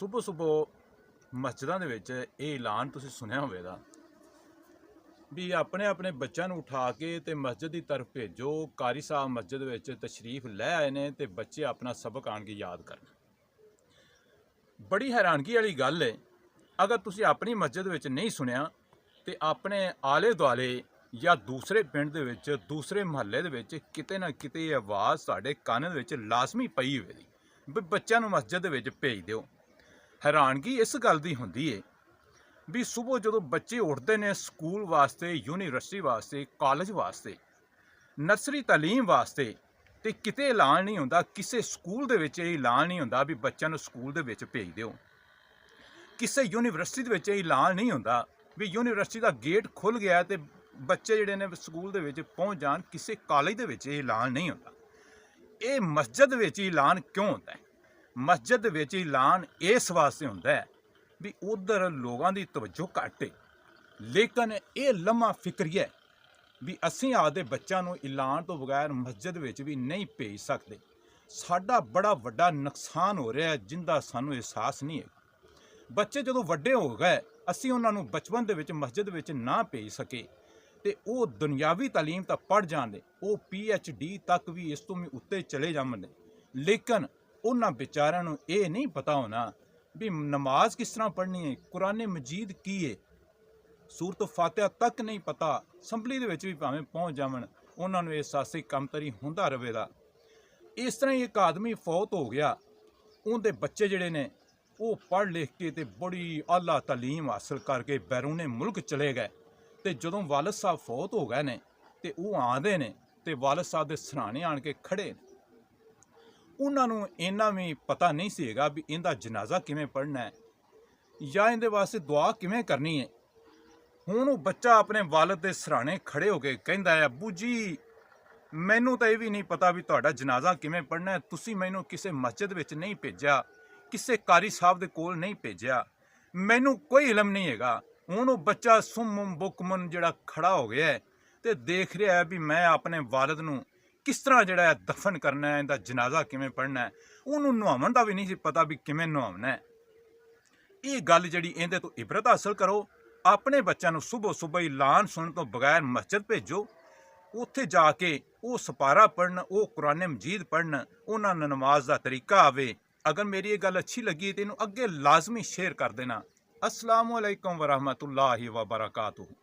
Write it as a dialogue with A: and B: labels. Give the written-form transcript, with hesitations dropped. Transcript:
A: ਸੁਬਹ ਸੁਬਹ ਮਸਜਿਦਾਂ ਦੇ ਵਿੱਚ ਇਹ ਐਲਾਨ ਤੁਸੀਂ ਸੁਣਿਆ ਹੋਵੇਗਾ ਵੀ ਆਪਣੇ ਆਪਣੇ ਬੱਚਿਆਂ ਨੂੰ ਉਠਾ ਕੇ ਤੇ ਮਸਜਿਦ ਦੀ ਤਰਫ ਭੇਜੋ। ਕਾਰੀ ਸਾਹਿਬ ਮਸਜਿਦ ਵਿੱਚ ਤਸ਼ਰੀਫ ਲੈ ਆਏ ਨੇ ਤੇ ਬੱਚੇ ਆਪਣਾ ਸਬਕ ਆਣ ਕੇ ਯਾਦ ਕਰਨ। ਬੜੀ ਹੈਰਾਨਗੀ ਵਾਲੀ ਗੱਲ ਹੈ, ਅਗਰ ਤੁਸੀਂ ਆਪਣੀ ਮਸਜਿਦ ਵਿੱਚ ਨਹੀਂ ਸੁਣਿਆ ਤੇ ਆਪਣੇ ਆਲੇ ਦੁਆਲੇ ਜਾਂ ਦੂਸਰੇ ਪਿੰਡ ਦੇ ਵਿੱਚ, ਦੂਸਰੇ ਮੁਹੱਲੇ ਦੇ ਵਿੱਚ ਕਿਤੇ ਨਾ ਕਿਤੇ ਇਹ ਆਵਾਜ਼ ਸਾਡੇ ਕੰਨ ਦੇ ਵਿੱਚ ਲਾਜ਼ਮੀ ਪਈ ਹੋਵੇਗੀ ਵੀ ਬੱਚਿਆਂ ਨੂੰ ਮਸਜਿਦ ਦੇ ਵਿੱਚ ਭੇਜ ਦਿਓ। ਹੈਰਾਨਗੀ ਇਸ ਗੱਲ ਦੀ ਹੁੰਦੀ ਹੈ ਵੀ ਸੁਬਹ ਜਦੋਂ ਬੱਚੇ ਉੱਠਦੇ ਨੇ ਸਕੂਲ ਵਾਸਤੇ, ਯੂਨੀਵਰਸਿਟੀ ਵਾਸਤੇ, ਕਾਲਜ ਵਾਸਤੇ, ਨਰਸਰੀ ਤਾਲੀਮ ਵਾਸਤੇ, ਤੇ ਕਿਤੇ ਐਲਾਨ ਨਹੀਂ ਹੁੰਦਾ, ਕਿਸੇ ਸਕੂਲ ਦੇ ਵਿੱਚ ਇਹ ਐਲਾਨ ਨਹੀਂ ਹੁੰਦਾ ਵੀ ਬੱਚਿਆਂ ਨੂੰ ਸਕੂਲ ਦੇ ਵਿੱਚ ਭੇਜ ਦਿਓ। ਕਿਸੇ ਯੂਨੀਵਰਸਿਟੀ ਦੇ ਵਿੱਚ ਇਹ ਐਲਾਨ ਨਹੀਂ ਹੁੰਦਾ ਵੀ ਯੂਨੀਵਰਸਿਟੀ ਦਾ ਗੇਟ ਖੁੱਲ੍ਹ ਗਿਆ ਤੇ ਬੱਚੇ ਜਿਹੜੇ ਨੇ ਸਕੂਲ ਦੇ ਵਿੱਚ ਪਹੁੰਚ ਜਾਣ। ਕਿਸੇ ਕਾਲਜ ਦੇ ਵਿੱਚ ਇਹ ਐਲਾਨ ਨਹੀਂ ਹੁੰਦਾ। ਇਹ ਮਸਜਿਦ ਵਿੱਚ ਐਲਾਨ ਕਿਉਂ ਹੁੰਦਾ ਹੈ? ਮਸਜਿਦ ਵਿੱਚ ਐਲਾਨ ਇਸ ਵਾਸਤੇ ਹੁੰਦਾ ਹੈ ਵੀ ਉਧਰ ਲੋਕਾਂ ਦੀ ਤਵੱਜੋ ਘੱਟ ਹੈ, ਲੇਕਿਨ ਇਹ ਲੰਮਾ ਫਿਕਰੀਆ ਵੀ ਅਸੀਂ ਆਪਦੇ ਬੱਚਿਆਂ ਨੂੰ ਐਲਾਨ ਤੋਂ ਬਗੈਰ ਮਸਜਿਦ ਵਿੱਚ ਵੀ ਨਹੀਂ ਭੇਜ ਸਕਦੇ। ਸਾਡਾ ਬੜਾ ਵੱਡਾ ਨੁਕਸਾਨ ਹੋ ਰਿਹਾ ਜਿੰਦਾ ਸਾਨੂੰ ਅਹਿਸਾਸ ਨਹੀਂ ਹੈ। ਬੱਚੇ ਜਦੋਂ ਵੱਡੇ ਹੋ ਗਏ, ਅਸੀਂ ਉਹਨਾਂ ਨੂੰ ਬਚਪਨ ਦੇ ਵਿੱਚ ਮਸਜਿਦ ਵਿੱਚ ਨਾ ਭੇਜ ਸਕੇ ਤੇ ਉਹ ਦੁਨਿਆਵੀ ਤਾਲੀਮ ਤਾਂ ਪੜ੍ਹ ਜਾਂਦੇ, ਉਹ PhD ਤੱਕ ਵੀ ਇਸ ਤੋਂ ਵੀ ਉੱਤੇ ਚਲੇ ਜਾਂਦੇ, ਲੇਕਿਨ ਉਹਨਾਂ ਵਿਚਾਰਿਆਂ ਨੂੰ ਇਹ ਨਹੀਂ ਪਤਾ ਹੋਣਾ ਵੀ ਨਮਾਜ਼ ਕਿਸ ਤਰ੍ਹਾਂ ਪੜ੍ਹਨੀ ਹੈ, ਕੁਰਾਨ ਮਜੀਦ ਕੀ ਹੈ, ਸੂਰਤ ਫਾਤਿਹਾ ਤੱਕ ਨਹੀਂ ਪਤਾ। ਅਸੈਂਬਲੀ ਦੇ ਵਿੱਚ ਵੀ ਭਾਵੇਂ ਪਹੁੰਚ ਜਾਵਣ, ਉਹਨਾਂ ਨੂੰ ਅਹਿਸਾਸੇ ਕਮਤਰੀ ਹੁੰਦਾ ਰਹੇਗਾ। ਇਸ ਤਰ੍ਹਾਂ ਹੀ ਇੱਕ ਆਦਮੀ ਫੌਤ ਹੋ ਗਿਆ, ਉਹਦੇ ਬੱਚੇ ਜਿਹੜੇ ਨੇ ਉਹ ਪੜ੍ਹ ਲਿਖ ਕੇ ਤੇ ਬੜੀ ਆਲਾ ਤਾਲੀਮ ਹਾਸਲ ਕਰਕੇ ਬੈਰੂਨੇ ਮੁਲਕ ਚਲੇ ਗਏ। ਤੇ ਜਦੋਂ ਵਾਲਦ ਸਾਹਿਬ ਫੌਤ ਹੋ ਗਏ ਨੇ ਤੇ ਉਹ ਆਉਂਦੇ ਨੇ ਤੇ ਵਾਲਦ ਸਾਹਿਬ ਦੇ ਸਰਾਣੇ ਆਣ ਕੇ ਖੜੇ ਨੇ। ਉਹਨਾਂ ਨੂੰ ਇੰਨਾ ਵੀ ਪਤਾ ਨਹੀਂ ਸੀਗਾ ਵੀ ਇਹਦਾ ਜਨਾਜ਼ਾ ਕਿਵੇਂ ਪੜ੍ਹਨਾ ਹੈ ਜਾਂ ਇਹਦੇ ਵਾਸਤੇ ਦੁਆ ਕਿਵੇਂ ਕਰਨੀ ਹੈ। ਹੁਣ ਉਹ ਬੱਚਾ ਆਪਣੇ ਵਾਲਦ ਦੇ ਸਰਾਣੇ ਖੜੇ ਹੋ ਕੇ ਕਹਿੰਦਾ ਹੈ, ਅੱਬੂ ਜੀ ਮੈਨੂੰ ਤਾਂ ਇਹ ਵੀ ਨਹੀਂ ਪਤਾ ਵੀ ਤੁਹਾਡਾ ਜਨਾਜ਼ਾ ਕਿਵੇਂ ਪੜ੍ਹਨਾ ਹੈ। ਤੁਸੀਂ ਮੈਨੂੰ ਕਿਸੇ ਮਸਜਿਦ ਵਿੱਚ ਨਹੀਂ ਭੇਜਿਆ, ਕਿਸੇ ਕਾਰੀ ਸਾਹਿਬ ਦੇ ਕੋਲ ਨਹੀਂ ਭੇਜਿਆ, ਮੈਨੂੰ ਕੋਈ ਇਲਮ ਨਹੀਂ ਹੈਗਾ। ਹੁਣ ਉਹ ਬੱਚਾ ਸੁੰਮ ਬੁਕਮਨ ਜਿਹੜਾ ਖੜਾ ਹੋ ਗਿਆ ਤੇ ਦੇਖ ਰਿਹਾ ਹੈ ਵੀ ਮੈਂ ਆਪਣੇ ਵਾਲਦ ਨੂੰ ਕਿਸ ਤਰ੍ਹਾਂ ਜਿਹੜਾ ਹੈ ਦਫਨ ਕਰਨਾ ਹੈ, ਇਹਦਾ ਜਨਾਜ਼ਾ ਕਿਵੇਂ ਪੜ੍ਹਨਾ ਹੈ। ਉਹਨੂੰ ਨਹਾਉਣ ਦਾ ਵੀ ਨਹੀਂ ਸੀ ਪਤਾ ਵੀ ਕਿਵੇਂ ਨਹਾਉਣਾ ਹੈ। ਇਹ ਗੱਲ ਜਿਹੜੀ ਇਹਦੇ ਤੋਂ ਇਬਰਤ ਹਾਸਲ ਕਰੋ। ਆਪਣੇ ਬੱਚਿਆਂ ਨੂੰ ਸੁਬਹ ਸੁਬਹ ਐਲਾਨ ਸੁਣਨ ਤੋਂ ਬਗੈਰ ਮਸਜਿਦ ਭੇਜੋ, ਉੱਥੇ ਜਾ ਕੇ ਉਹ ਸਪਾਰਾ ਪੜ੍ਹਨ, ਉਹ ਕੁਰਾਨ ਮਜੀਦ ਪੜ੍ਹਨ, ਉਹਨਾਂ ਨੂੰ ਨਮਾਜ਼ ਦਾ ਤਰੀਕਾ ਆਵੇ। ਅਗਰ ਮੇਰੀ ਇਹ ਗੱਲ ਅੱਛੀ ਲੱਗੀ ਤੇ ਇਹਨੂੰ ਅੱਗੇ ਲਾਜ਼ਮੀ ਸ਼ੇਅਰ ਕਰ ਦੇਣਾ। अस्सलामु अलैकुम वरहमतुल्लाहि वबरकातुहू।